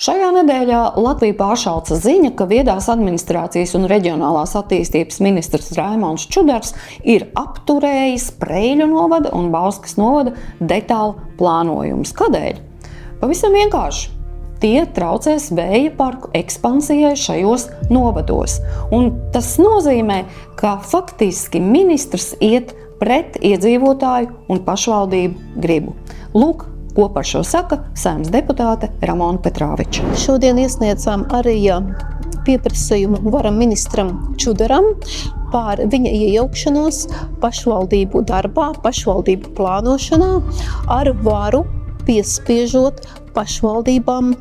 Šajā nedēļā Latviju pāršauca ziņa, ka viedās administrācijas un reģionālās attīstības ministrs Raimonds Čudars ir apturējis Preiļu novada un Bauskas novada detālu plānojumus. Kādēļ? Pavisam vienkārši. Tie traucēs vēja parku ekspansijai šajos novados. Un tas nozīmē, ka faktiski ministrs iet pret iedzīvotāju un pašvaldību gribu. Lūk, ko par šo saka Saeimas deputāte Ramona Petrāviča. Šodien iesniedzām arī pieprasījumu varam ministram Čudaram par viņa iejaukšanos pašvaldību darbā, pašvaldību plānošanā ar varu piespiežot pašvaldībām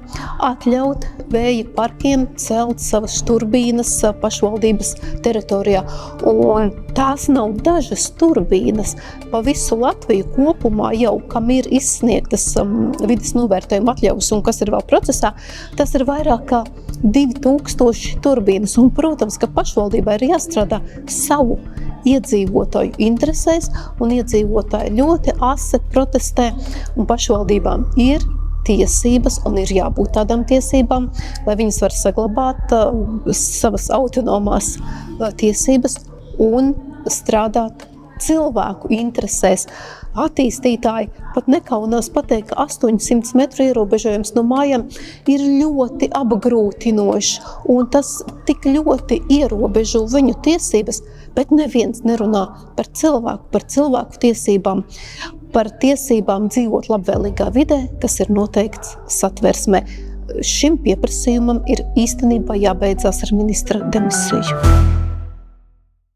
atļaut vēja parkiem celt savas turbīnas pašvaldības teritorijā. Un tās nav dažas turbīnas. Pa visu Latviju kopumā jau, kam ir izsniegtas vides novērtējuma atļaus un kas ir vēl procesā, tas ir vairāk kā 2000 turbīnas. Un, protams, ka pašvaldībā ir jāstrādā savu iedzīvotāju interesēs, un iedzīvotāji ļoti asi protestē, un pašvaldībām ir tiesības, un ir jābūt tādām tiesībām, lai viņas var saglabāt savas autonomās tiesības un strādāt cilvēku interesēs. Attīstītāji pat nekaunās pateikt, ka 800 metru ierobežojums no mājām ir ļoti apgrūtinošs, un tas tik ļoti ierobežo viņu tiesības, bet neviens nerunā par cilvēku tiesībām, par tiesībām dzīvot labvēlīgā vidē, kas ir noteikts Satversmē. Šim pieprasījumam ir īstenībā jābeidzās ar ministra demisiju.